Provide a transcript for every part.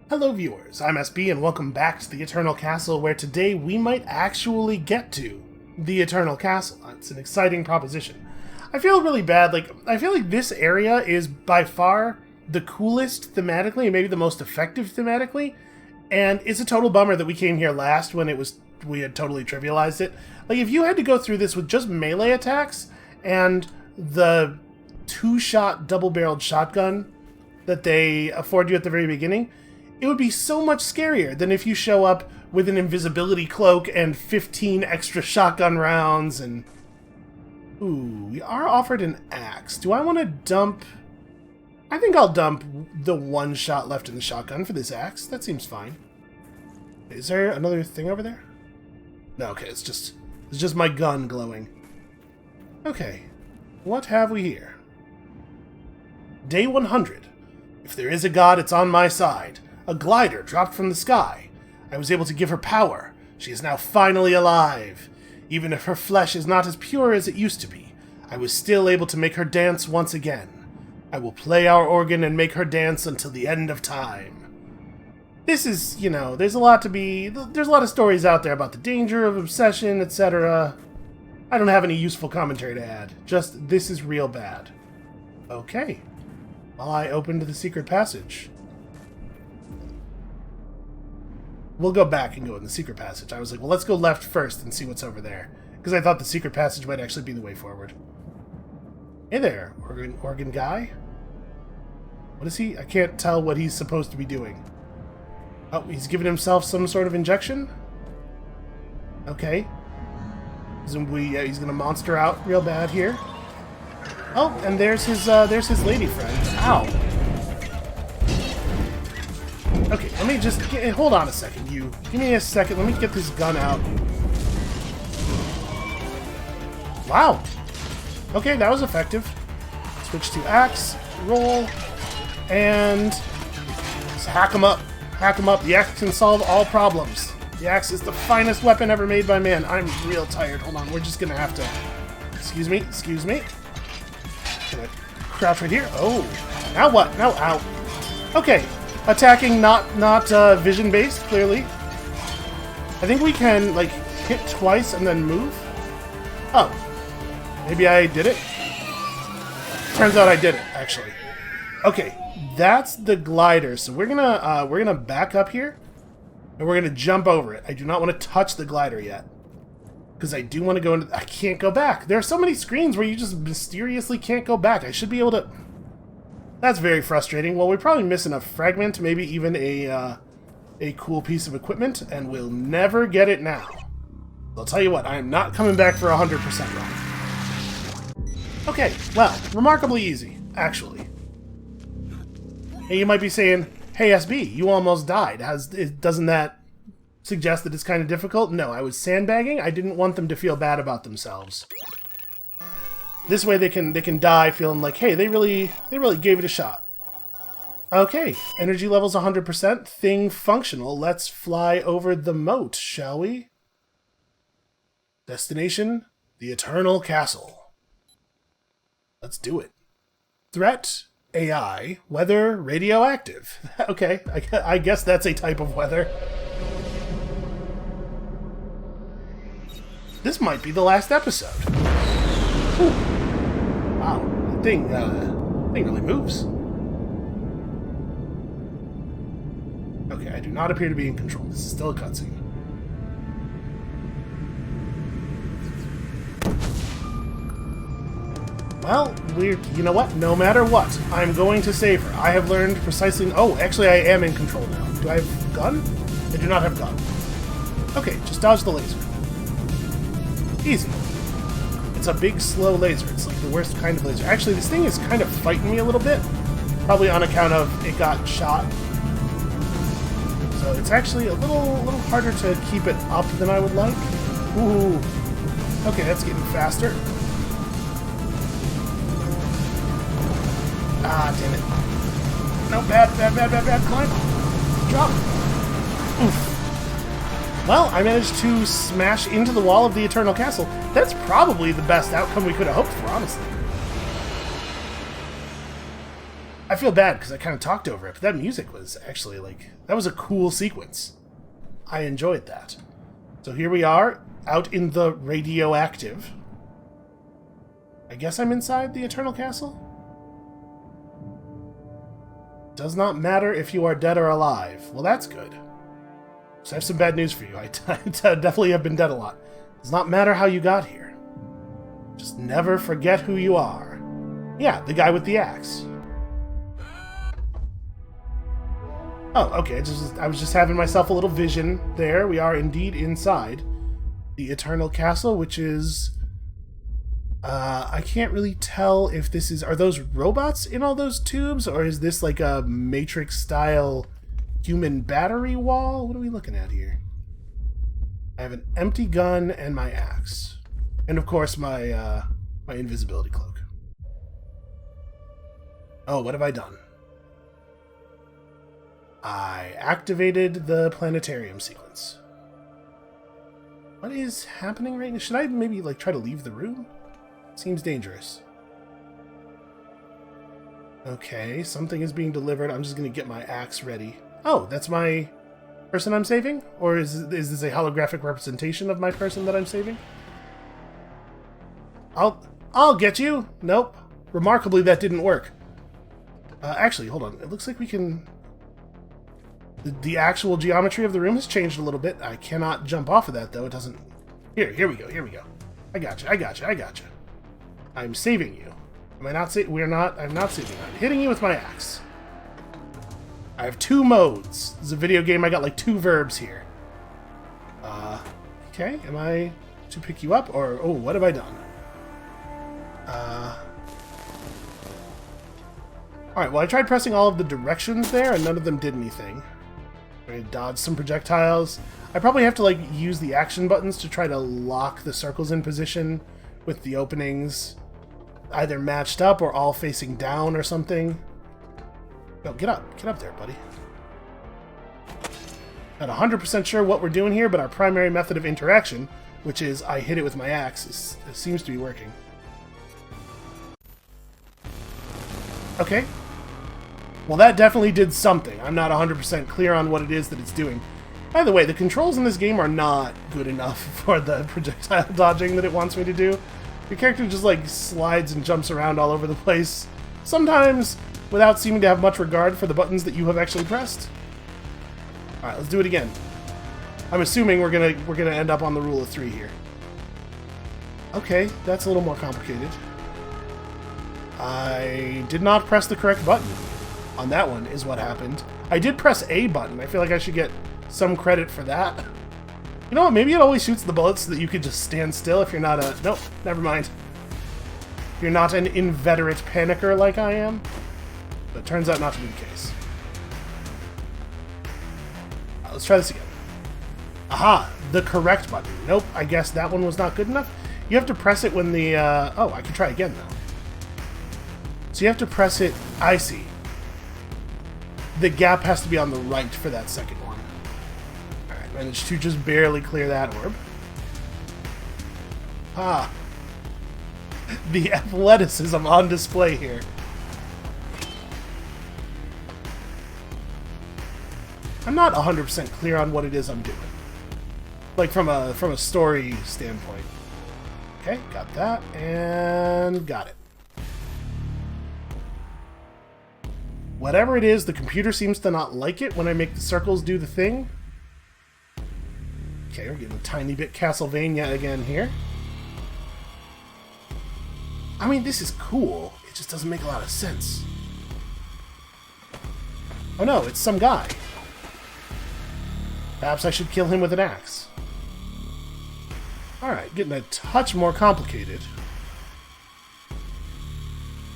Hello viewers, I'm SB and welcome back to the Eternal Castle, where today we might actually get to the Eternal Castle. It's an exciting proposition. I feel really bad, I feel like this area is by far the coolest thematically and maybe the most effective thematically, and it's a total bummer that we came here last when we had totally trivialized it. Like, if you had to go through this with just melee attacks and the two-shot double-barreled shotgun that they afford you at the very beginning, it would be so much scarier than if you show up with an invisibility cloak and 15 extra shotgun rounds and... Ooh, we are offered an axe. Do I want to dump... I think I'll dump the one shot left in the shotgun for this axe. That seems fine. Is there another thing over there? No, okay, it's just my gun glowing. Okay, what have we here? Day 100. If there is a god, it's on my side. A glider dropped from the sky. I was able to give her power. She is now finally alive. Even if her flesh is not as pure as it used to be, I was still able to make her dance once again. I will play our organ and make her dance until the end of time. This is, there's a lot of stories out there about the danger of obsession, etc. I don't have any useful commentary to add. Just, this is real bad. Okay. Well, I opened the secret passage. We'll go back and go in the secret passage. I was like, well, let's go left first and see what's over there. Because I thought the secret passage might actually be the way forward. Hey there, organ guy. What is he? I can't tell what he's supposed to be doing. Oh, he's giving himself some sort of injection? Okay. Presumably, he's gonna monster out real bad here. Oh, and there's his lady friend. Ow. Okay, let me just... hold on a second, you. Give me a second. Let me get this gun out. Wow. Okay, that was effective. Switch to axe, roll, and... just hack him up. Hack him up. The axe can solve all problems. The axe is the finest weapon ever made by man. I'm real tired. Hold on, we're just gonna have to... Excuse me. Gonna crouch right here. Oh, now what? Now, ow. Okay. Attacking not vision-based, clearly. I think we can, hit twice and then move. Oh. Maybe I did it? Turns out I did it, actually. Okay, that's the glider. So we're gonna back up here, and we're gonna jump over it. I do not want to touch the glider yet. Because I do want to go into... I can't go back. There are so many screens where you just mysteriously can't go back. I should be able to... That's very frustrating. Well, we're probably missing a fragment, maybe even a cool piece of equipment, and we'll never get it now. I'll tell you what, I am not coming back for 100% wrong. Okay, well, remarkably easy, actually. And you might be saying, hey SB, you almost died. Doesn't that suggest that it's kind of difficult? No, I was sandbagging. I didn't want them to feel bad about themselves. This way they can die feeling like, hey, they really gave it a shot. Okay, energy level's 100%, thing functional. Let's fly over the moat, shall we? Destination, the Eternal Castle. Let's do it. Threat, AI, weather, radioactive. Okay, I guess that's a type of weather. This might be the last episode. Whew. Wow, that thing really moves. Okay, I do not appear to be in control. This is still a cutscene. Well, you know what? No matter what, I'm going to save her. I have learned precisely... Oh, actually, I am in control now. Do I have gun? I do not have gun. Okay, just dodge the laser. Easy. It's a big, slow laser. It's like the worst kind of laser. Actually, this thing is kind of fighting me a little bit. Probably on account of it got shot. So it's actually a little harder to keep it up than I would like. Ooh. Okay, that's getting faster. Ah, damn it. No, bad. Climb. Drop. Oof. Well, I managed to smash into the wall of the Eternal Castle. That's probably the best outcome we could have hoped for, honestly. I feel bad because I kind of talked over it, but that music was actually, like, that was a cool sequence. I enjoyed that. So here we are, out in the radioactive. I guess I'm inside the Eternal Castle? Does not matter if you are dead or alive. Well, that's good. So I have some bad news for you. I definitely have been dead a lot. Does not matter how you got here. Just never forget who you are. Yeah, the guy with the axe. Oh, okay. I was just having myself a little vision there. We are indeed inside the Eternal Castle, which is... I can't really tell if this is... Are those robots in all those tubes? Or is this like a Matrix-style human battery wall? What are we looking at here? I have an empty gun and my axe. And of course my, my invisibility cloak. Oh, what have I done? I activated the planetarium sequence. What is happening right now? Should I maybe, like, try to leave the room? Seems dangerous. Okay, something is being delivered. I'm just gonna get my axe ready. Oh, that's my person I'm saving? Or is this a holographic representation of my person that I'm saving? I'll get you! Nope. Remarkably, that didn't work. Actually, hold on. It looks like we can... The actual geometry of the room has changed a little bit. I cannot jump off of that, though. It doesn't... Here we go, here we go. I gotcha. I'm saving you. Am I not saving? I'm not saving you. I'm hitting you with my axe. I have 2 modes. This is a video game. I got like 2 verbs here. Okay. Am I to pick you up? Or, oh, what have I done? Alright, well, I tried pressing all of the directions there, and none of them did anything. I'm going to dodge some projectiles. I probably have to, like, use the action buttons to try to lock the circles in position with the openings either matched up or all facing down or something. No, get up. Get up there, buddy. Not 100% sure what we're doing here, but our primary method of interaction, which is I hit it with my axe, seems to be working. Okay. Well, that definitely did something. I'm not 100% clear on what it is that it's doing. By the way, the controls in this game are not good enough for the projectile dodging that it wants me to do. Your character just, like, slides and jumps around all over the place, sometimes without seeming to have much regard for the buttons that you have actually pressed. Alright, let's do it again. I'm assuming we're gonna end up on the rule of 3 here. Okay, that's a little more complicated. I did not press the correct button. On that one is what happened. I did press A button. I feel like I should get some credit for that. You know what? Maybe it always shoots the bullets so that you could just stand still if you're not a... Nope, never mind. If you're not an inveterate panicker like I am. But it turns out not to be the case. Let's try this again. Aha! The correct button. Nope, I guess that one was not good enough. You have to press it when the... Oh, I can try again, though. So you have to press it... I see. The gap has to be on the right for that second one. Alright, managed to just barely clear that orb. Ah. The athleticism on display here. I'm not 100% clear on what it is I'm doing. Like, from a story standpoint. Okay, got that, and got it. Whatever it is, the computer seems to not like it when I make the circles do the thing. Okay, we're getting a tiny bit Castlevania again here. I mean, this is cool. It just doesn't make a lot of sense. Oh no, it's some guy. Perhaps I should kill him with an axe. Alright, getting a touch more complicated.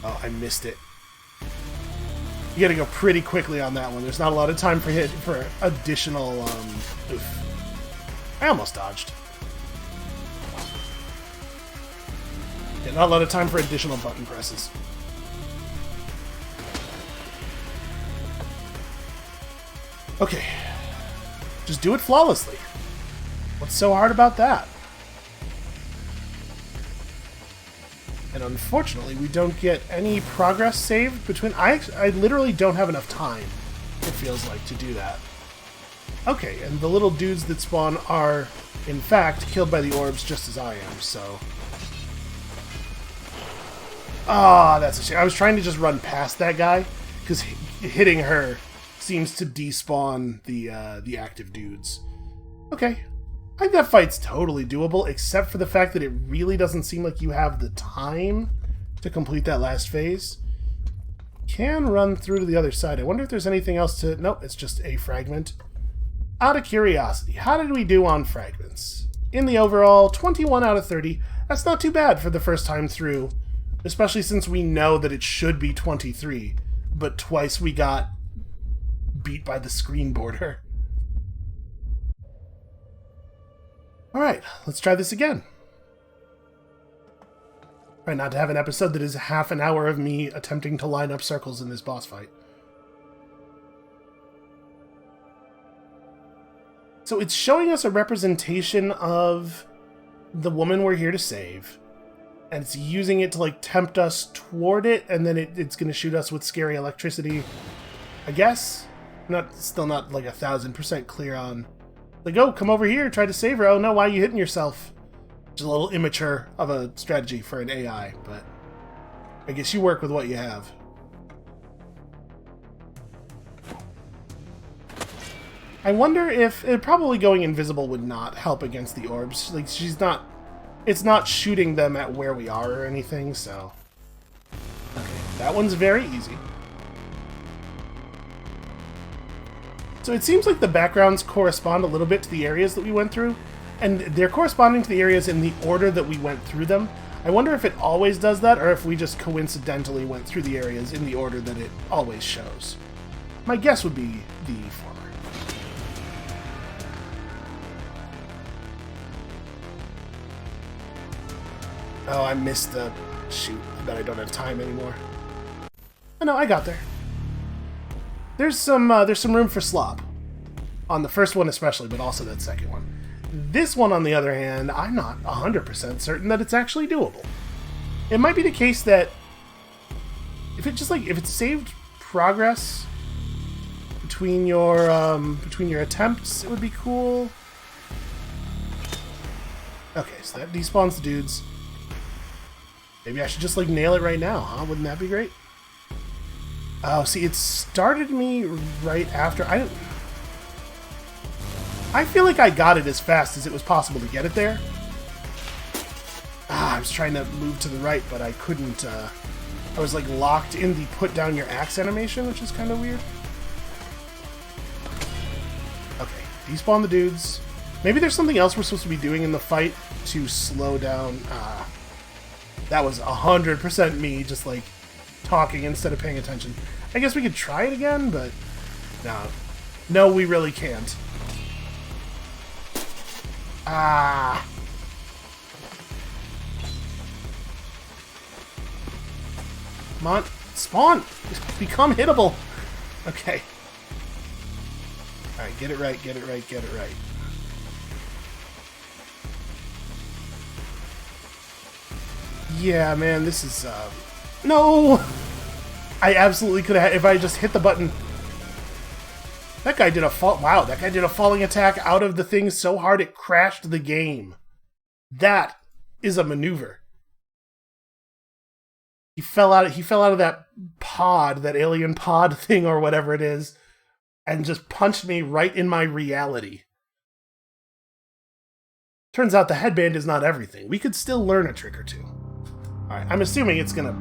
Oh, I missed it. You gotta go pretty quickly on that one. There's not a lot of time for additional, oof. I almost dodged. Yeah, not a lot of time for additional button presses. Okay. Just do it flawlessly. What's so hard about that? And unfortunately, we don't get any progress saved between... I literally don't have enough time, it feels like, to do that. Okay, and the little dudes that spawn are, in fact, killed by the orbs just as I am, so... Ah, that's a shame. I was trying to just run past that guy, because hitting her seems to despawn the active dudes. Okay. I think that fight's totally doable, except for the fact that it really doesn't seem like you have the time to complete that last phase. Can run through to the other side. I wonder if there's anything else to... Nope, it's just a fragment. Out of curiosity, how did we do on fragments? In the overall, 21 out of 30. That's not too bad for the first time through, especially since we know that it should be 23, but twice we got beat by the screen border. Alright, let's try this again. Try not to have an episode that is half an hour of me attempting to line up circles in this boss fight. So it's showing us a representation of the woman we're here to save. And it's using it to, like, tempt us toward it, and then it's going to shoot us with scary electricity. I guess? Still not, like, 1000% clear on... Like, oh, come over here, try to save her. Oh, no, why are you hitting yourself? Which is a little immature of a strategy for an AI, but I guess you work with what you have. I wonder if... probably going invisible would not help against the orbs. Like, she's not... It's not shooting them at where we are or anything, so... Okay, that one's very easy. So it seems like the backgrounds correspond a little bit to the areas that we went through, and they're corresponding to the areas in the order that we went through them. I wonder if it always does that, or if we just coincidentally went through the areas in the order that it always shows. My guess would be the former. Oh, I missed the... Shoot, I bet I don't have time anymore. Oh no, I got there. There's some room for slop. On the first one especially, but also that second one. This one, on the other hand, I'm not 100% certain that it's actually doable. It might be the case that if it just, like, if it saved progress between your attempts, it would be cool. Okay, so that despawns the dudes. Maybe I should just, like, nail it right now, huh? Wouldn't that be great? Oh, see, it started me right after... I feel like I got it as fast as it was possible to get it there. I was trying to move to the right, but I couldn't... I was, like, locked in the put down your axe animation, which is kind of weird. Okay, despawn the dudes. Maybe there's something else we're supposed to be doing in the fight to slow down... That was 100% me, just, like, talking instead of paying attention. I guess we could try it again, but... No. No, we really can't. Ah! Come on. Spawn! Become hittable! Okay. Alright, get it right, get it right, get it right. Yeah, man, this is, No! I absolutely could have... If I just hit the button... That guy did a Wow, that guy did a falling attack out of the thing so hard it crashed the game. That is a maneuver. He fell out of that pod, that alien pod thing or whatever it is, and just punched me right in my reality. Turns out the headband is not everything. We could still learn a trick or two. Alright, I'm assuming it's gonna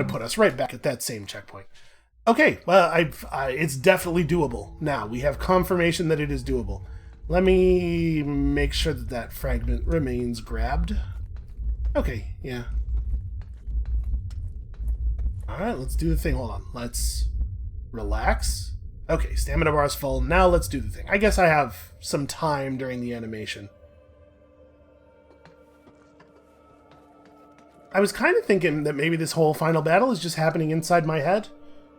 put us right back at that same checkpoint. Okay, well, it's definitely doable. Now, we have confirmation that it is doable. Let me make sure that that fragment remains grabbed. Okay, yeah. Alright, let's do the thing. Hold on. Let's relax. Okay, stamina bar is full. Now let's do the thing. I guess I have some time during the animation. I was kind of thinking that maybe this whole final battle is just happening inside my head,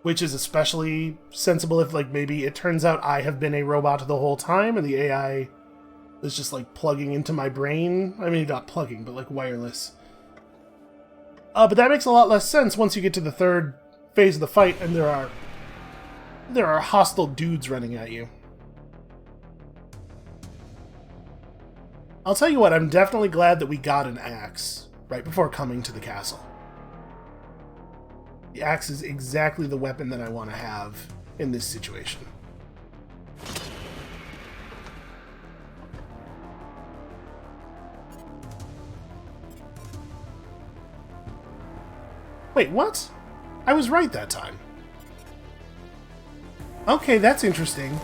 which is especially sensible if, like, maybe it turns out I have been a robot the whole time and the AI is just, like, plugging into my brain. I mean, not plugging, but, like, wireless. But that makes a lot less sense once you get to the third phase of the fight and there are hostile dudes running at you. I'll tell you what, I'm definitely glad that we got an axe right before coming to the castle. The axe is exactly the weapon that I want to have in this situation. Wait, what? I was right that time. Okay, that's interesting.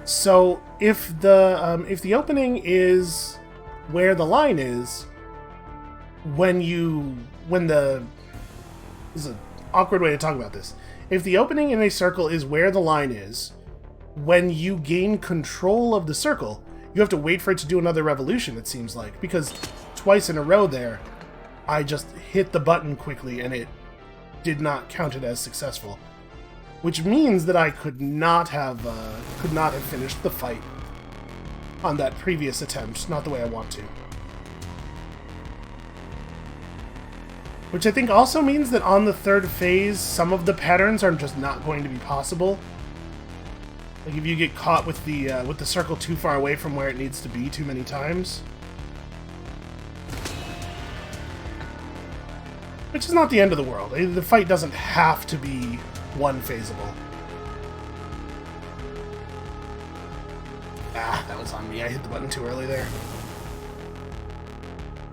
So if the opening is where the line is, this is an awkward way to talk about this. If the opening in a circle is where the line is, when you gain control of the circle, you have to wait for it to do another revolution, it seems like, because twice in a row there, I just hit the button quickly and it did not count it as successful. Which means that I could not have finished the fight on that previous attempt, not the way I want to. Which I think also means that on the third phase, some of the patterns are just not going to be possible. Like if you get caught with the circle too far away from where it needs to be too many times. Which is not the end of the world. The fight doesn't have to be one-phaseable. Ah, that was on me. I hit the button too early there.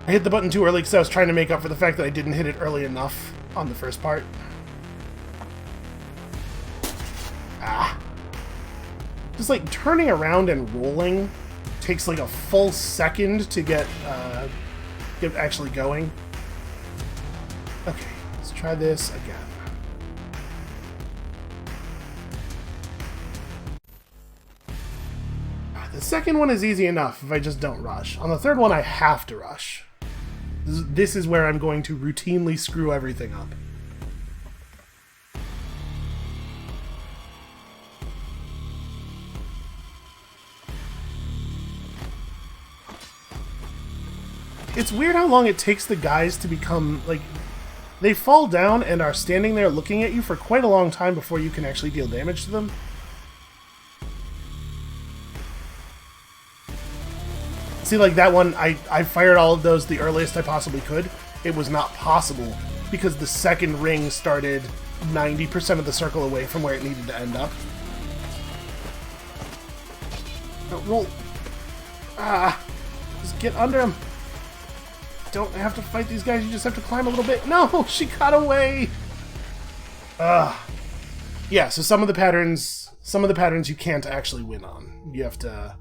I hit the button too early because I was trying to make up for the fact that I didn't hit it early enough on the first part. Ah. Just like turning around and rolling takes like a full second to get actually going. Okay, let's try this again. The second one is easy enough if I just don't rush. On the third one, I have to rush. This is where I'm going to routinely screw everything up. It's weird how long it takes the guys to become, like, they fall down and are standing there looking at you for quite a long time before you can actually deal damage to them. See, like that one, I fired all of those the earliest I possibly could. It was not possible because the second ring started 90% of the circle away from where it needed to end up. No, roll. Ah, just get under him. Don't have to fight these guys, you just have to climb a little bit. No, she got away! Yeah, so some of the patterns you can't actually win on. You have to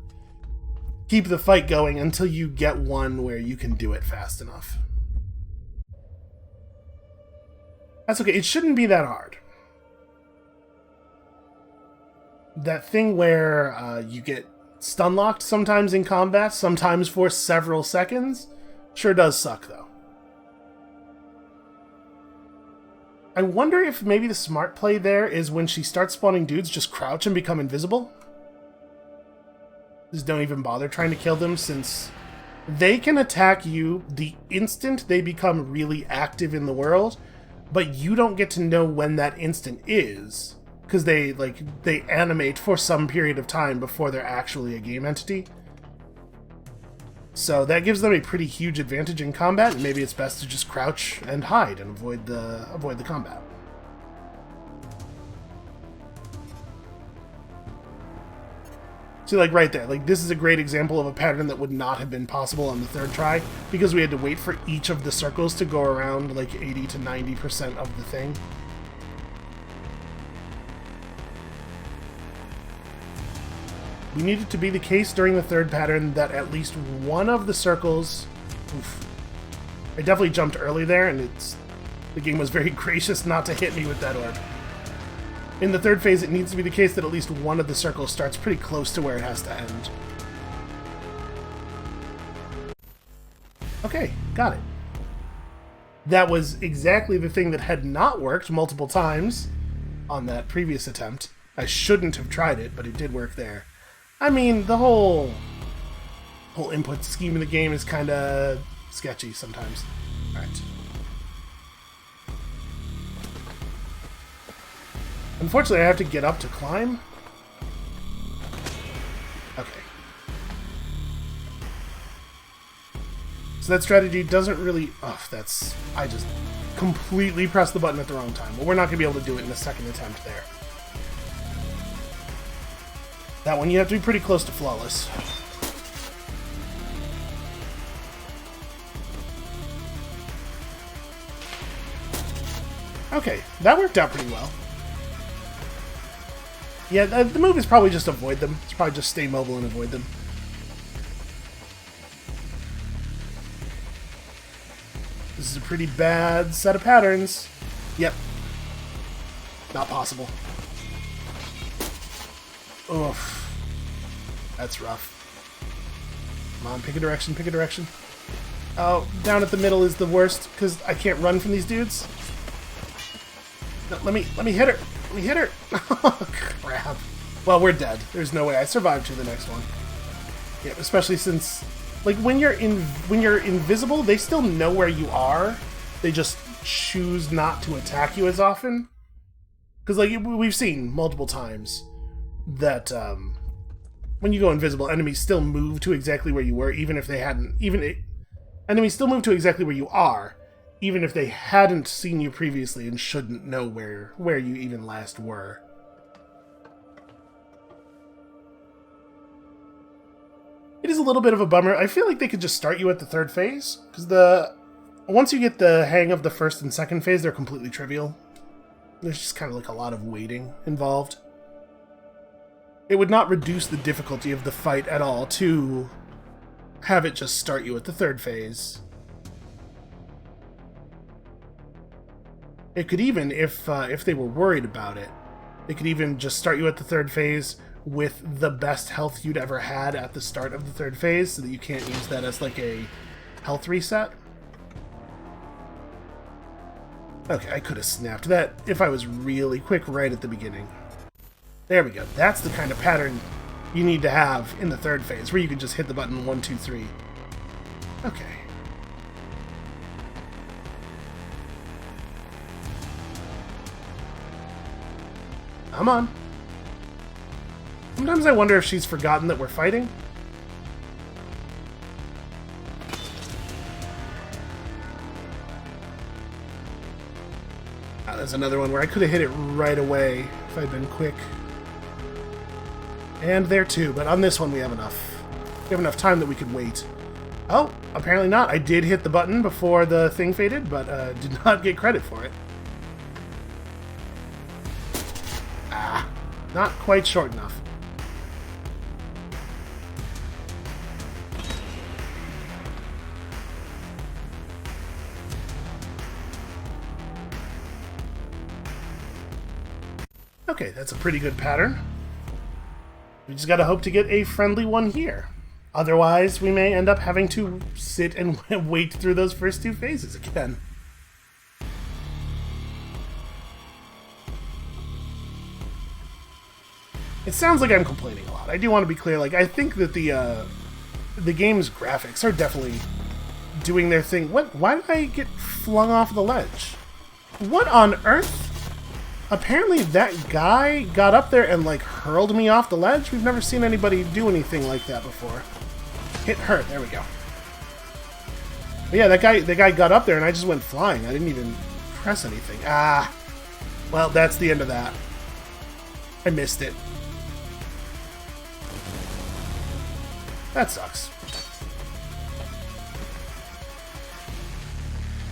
keep the fight going until you get one where you can do it fast enough. That's okay, it shouldn't be that hard. That thing where you get stun locked sometimes in combat, sometimes for several seconds, sure does suck though. I wonder if maybe the smart play there is when she starts spawning dudes, just crouch and become invisible. Just don't even bother trying to kill them, since they can attack you the instant they become really active in the world, but you don't get to know when that instant is, because they animate for some period of time before they're actually a game entity. So that gives them a pretty huge advantage in combat, and maybe it's best to just crouch and hide and avoid the combat. See, like right there, like this is a great example of a pattern that would not have been possible on the third try, because we had to wait for each of the circles to go around like 80 to 90% of the thing. We need it to be the case during the third pattern that at least one of the circles... Oof. I definitely jumped early there, and the game was very gracious not to hit me with that orb. In the third phase, it needs to be the case that at least one of the circles starts pretty close to where it has to end. Okay, got it. That was exactly the thing that had not worked multiple times on that previous attempt. I shouldn't have tried it, but it did work there. I mean, the whole input scheme in the game is kind of sketchy sometimes. Alright. Unfortunately, I have to get up to climb. Okay. So that strategy doesn't really... Oh, that's... I just completely pressed the button at the wrong time. But we're not going to be able to do it in the second attempt there. That one you have to be pretty close to flawless. Okay, that worked out pretty well. Yeah, the move is probably just avoid them. It's probably just stay mobile and avoid them. This is a pretty bad set of patterns. Yep. Not possible. Oof. That's rough. Come on, pick a direction, pick a direction. Oh, down at the middle is the worst, because I can't run from these dudes. No, let me hit her. Let me hit her. Oh, crap. Well, we're dead. There's no way. I survived to the next one. Yeah, especially since, like, when you're invisible, they still know where you are. They just choose not to attack you as often. Because, like, we've seen multiple times that when you go invisible, enemies still move to exactly where you were, even if they hadn't. Enemies still move to exactly where you are, even if they hadn't seen you previously and shouldn't know where you even last were. It is a little bit of a bummer. I feel like they could just start you at the third phase, because once you get the hang of the first and second phase, they're completely trivial. There's just kind of like a lot of waiting involved. It would not reduce the difficulty of the fight at all to have it just start you at the third phase. It could even, if they were worried about it, they could even just start you at the third phase with the best health you'd ever had at the start of the third phase, so that you can't use that as like a health reset. Okay, I could have snapped that if I was really quick right at the beginning. There we go. That's the kind of pattern you need to have in the third phase, where you can just hit the button 1, 2, 3. Okay. Come on. Sometimes I wonder if she's forgotten that we're fighting. Ah, there's another one where I could have hit it right away if I'd been quick. And there too, but on this one we have enough. We have enough time that we could wait. Oh, apparently not. I did hit the button before the thing faded, but did not get credit for it. Ah, not quite short enough. Okay, that's a pretty good pattern. We just gotta hope to get a friendly one here. Otherwise, we may end up having to sit and wait through those first two phases again. It sounds like I'm complaining a lot. I do want to be clear. Like, I think that the game's graphics are definitely doing their thing. What? Why did I get flung off the ledge? What on earth? Apparently that guy got up there and, like, hurled me off the ledge? We've never seen anybody do anything like that before. Hit her. There we go. But yeah, the guy got up there and I just went flying. I didn't even press anything. Ah. Well, that's the end of that. I missed it. That sucks.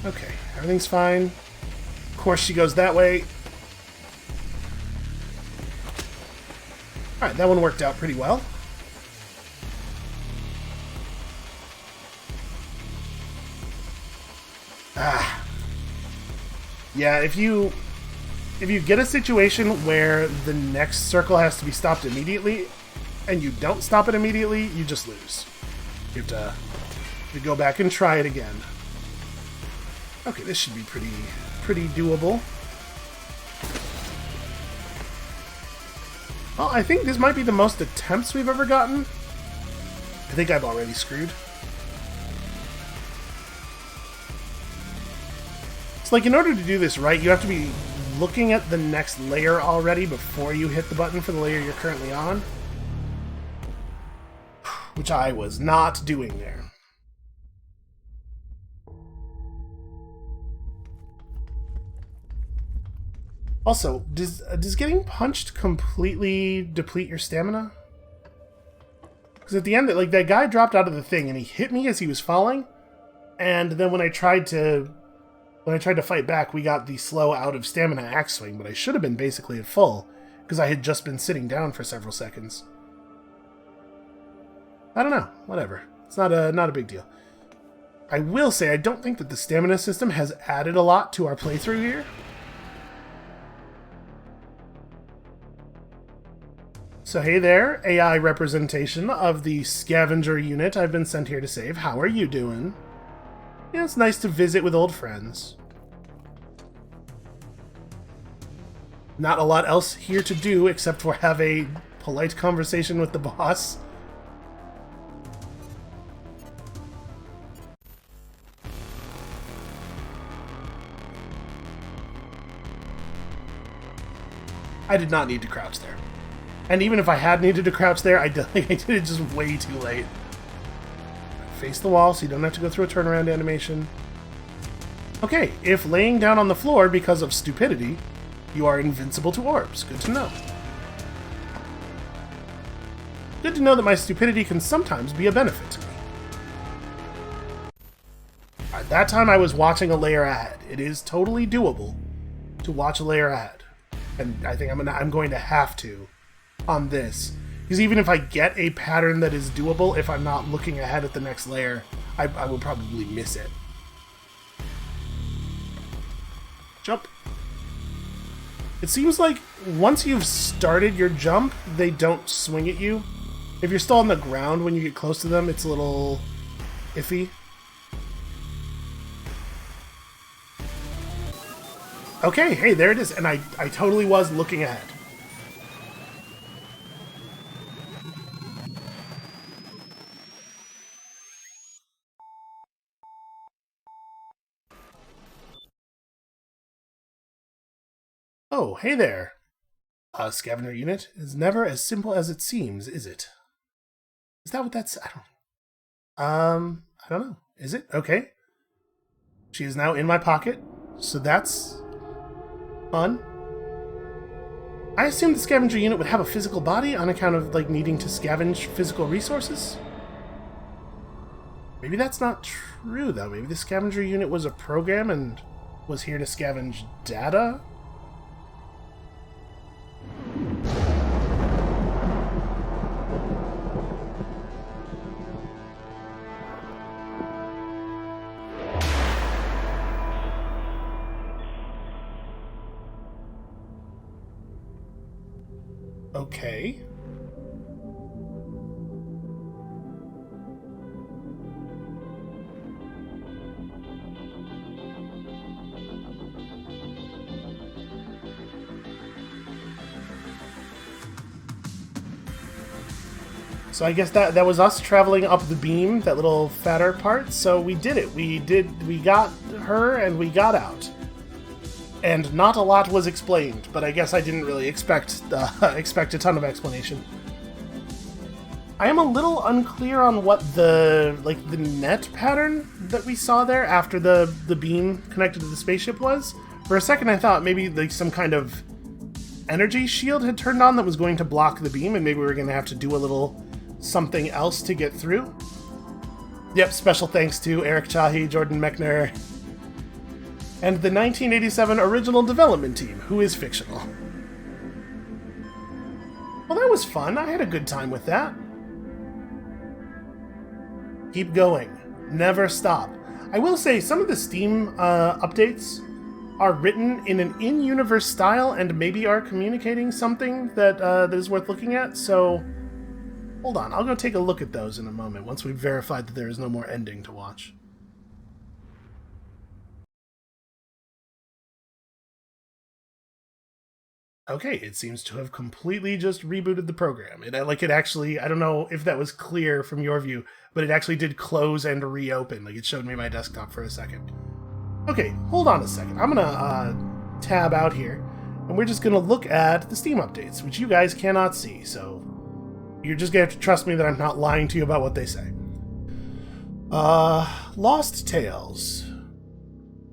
Okay, everything's fine. Of course she goes that way. Alright, that one worked out pretty well. Ah. Yeah, if you get a situation where the next circle has to be stopped immediately, and you don't stop it immediately, you just lose. You have to go back and try it again. Okay, this should be pretty doable. Well, I think this might be the most attempts we've ever gotten. I think I've already screwed. It's like, in order to do this right, you have to be looking at the next layer already before you hit the button for the layer you're currently on. Which I was not doing there. Also, does getting punched completely deplete your stamina? Because at the end, like, that guy dropped out of the thing and he hit me as he was falling, and then when I tried to fight back, we got the slow out of stamina axe swing, but I should have been basically at full because I had just been sitting down for several seconds. I don't know, whatever. It's not a big deal. I will say I don't think that the stamina system has added a lot to our playthrough here. So hey there, AI representation of the scavenger unit I've been sent here to save. How are you doing? Yeah, it's nice to visit with old friends. Not a lot else here to do except for have a polite conversation with the boss. I did not need to crouch there. And even if I had needed to crouch there, I did it just way too late. Face the wall so you don't have to go through a turnaround animation. Okay, if laying down on the floor because of stupidity, you are invincible to orbs. Good to know. Good to know that my stupidity can sometimes be a benefit to me. At that time I was watching a layer ahead. It is totally doable to watch a layer ahead. And I think I'm going to have to on this. Because even if I get a pattern that is doable, if I'm not looking ahead at the next layer, I will probably miss it. Jump. It seems like once you've started your jump, they don't swing at you. If you're still on the ground when you get close to them, it's a little iffy. Okay, hey, there it is. And I totally was looking ahead. Oh, hey there. A scavenger unit is never as simple as it seems, is it? Is that what that's... I don't know. Is it? Okay. She is now in my pocket, so that's fun. I assumed the scavenger unit would have a physical body on account of, like, needing to scavenge physical resources. Maybe that's not true, though. Maybe the scavenger unit was a program and was here to scavenge data? Okay. So I guess that was us traveling up the beam, that little fatter part. So we did it. We got her and we got out. And not a lot was explained, but I guess I didn't really expect a ton of explanation. I am a little unclear on what the net pattern that we saw there after the beam connected to the spaceship was. For a second I thought maybe like some kind of energy shield had turned on that was going to block the beam, and maybe we were going to have to do a little something else to get through. Yep, special thanks to Eric Chahi, Jordan Mechner, and the 1987 original development team, who is fictional. Well, that was fun. I had a good time with that. Keep going. Never stop. I will say, some of the Steam updates are written in an in-universe style and maybe are communicating something that, that is worth looking at, so hold on. I'll go take a look at those in a moment, once we've verified that there is no more ending to watch. Okay, it seems to have completely just rebooted the program. It actually, I don't know if that was clear from your view, but it actually did close and reopen. Like, it showed me my desktop for a second. Okay, hold on a second. I'm gonna tab out here. And we're just going to look at the Steam updates, which you guys cannot see, so you're just going to have to trust me that I'm not lying to you about what they say. Lost Tales.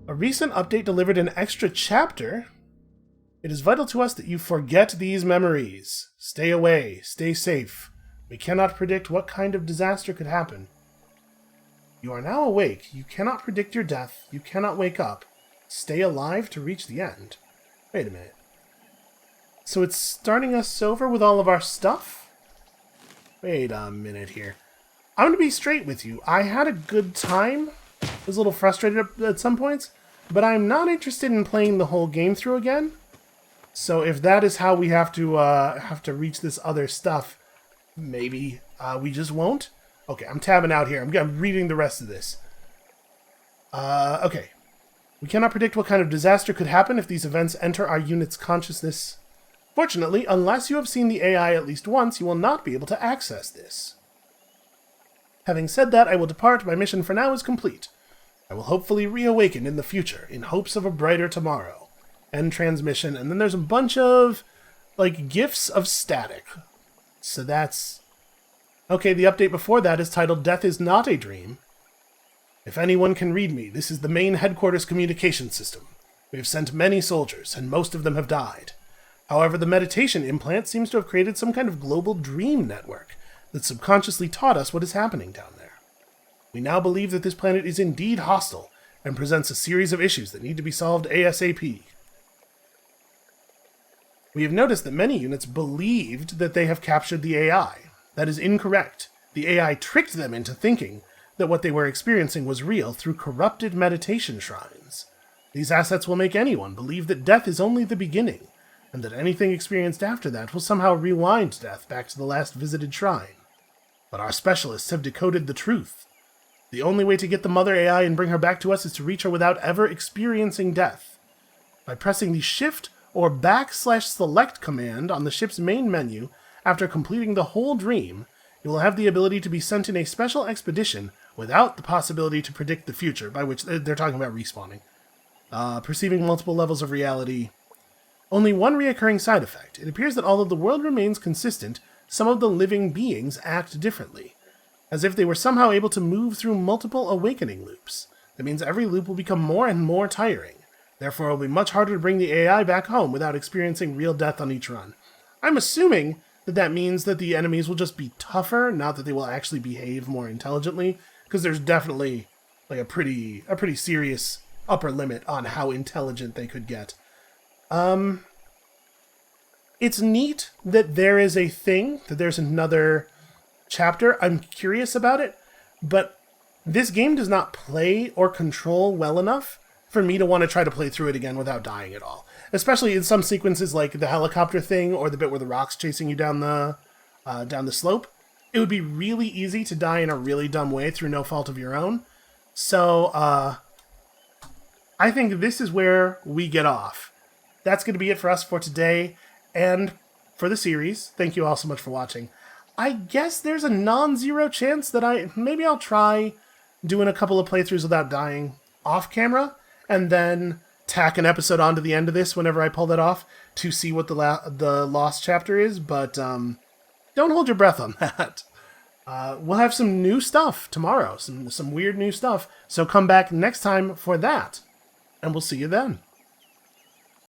A recent update delivered an extra chapter. It is vital to us that you forget these memories. Stay away, stay safe. We cannot predict what kind of disaster could happen. You are now awake. You cannot predict your death. You cannot wake up. Stay alive to reach the end. Wait a minute. So it's starting us over with all of our stuff? Wait a minute here. I'm going to be straight with you. I had a good time. I was a little frustrated at some points, but I'm not interested in playing the whole game through again. So if that is how we have to reach this other stuff, maybe we just won't. Okay, I'm tabbing out here. I'm reading the rest of this. Okay. We cannot predict what kind of disaster could happen if these events enter our unit's consciousness. Fortunately, unless you have seen the AI at least once, you will not be able to access this. Having said that, I will depart. My mission for now is complete. I will hopefully reawaken in the future, in hopes of a brighter tomorrow. End transmission, and then there's a bunch of, like, gifs of static. So that's... Okay, the update before that is titled Death is Not a Dream. If anyone can read me, this is the main headquarters communication system. We have sent many soldiers, and most of them have died. However, the meditation implant seems to have created some kind of global dream network that subconsciously taught us what is happening down there. We now believe that this planet is indeed hostile and presents a series of issues that need to be solved ASAP. We have noticed that many units believed that they have captured the AI. That is incorrect. The AI tricked them into thinking that what they were experiencing was real through corrupted meditation shrines. These assets will make anyone believe that death is only the beginning, and that anything experienced after that will somehow rewind death back to the last visited shrine. But our specialists have decoded the truth. The only way to get the mother AI and bring her back to us is to reach her without ever experiencing death. By pressing the Shift or /select command on the ship's main menu after completing the whole dream, you will have the ability to be sent in a special expedition without the possibility to predict the future, by which they're talking about respawning. Perceiving multiple levels of reality. Only one reoccurring side effect. It appears that although the world remains consistent, some of the living beings act differently, as if they were somehow able to move through multiple awakening loops. That means every loop will become more and more tiring. Therefore, it will be much harder to bring the AI back home without experiencing real death on each run. I'm assuming that means that the enemies will just be tougher, not that they will actually behave more intelligently, because there's definitely like a pretty serious upper limit on how intelligent they could get. It's neat that there is a thing, that there's another chapter. I'm curious about it, but this game does not play or control well enough for me to want to try to play through it again without dying at all. Especially in some sequences like the helicopter thing or the bit where the rock's chasing you down the slope. It would be really easy to die in a really dumb way through no fault of your own. So, I think this is where we get off. That's going to be it for us for today and for the series. Thank you all so much for watching. I guess there's a non-zero chance that I'll try doing a couple of playthroughs without dying off camera, and then tack an episode onto the end of this whenever I pull that off to see what the lost chapter is, but don't hold your breath on that. We'll have some new stuff tomorrow, some weird new stuff, so come back next time for that, and we'll see you then.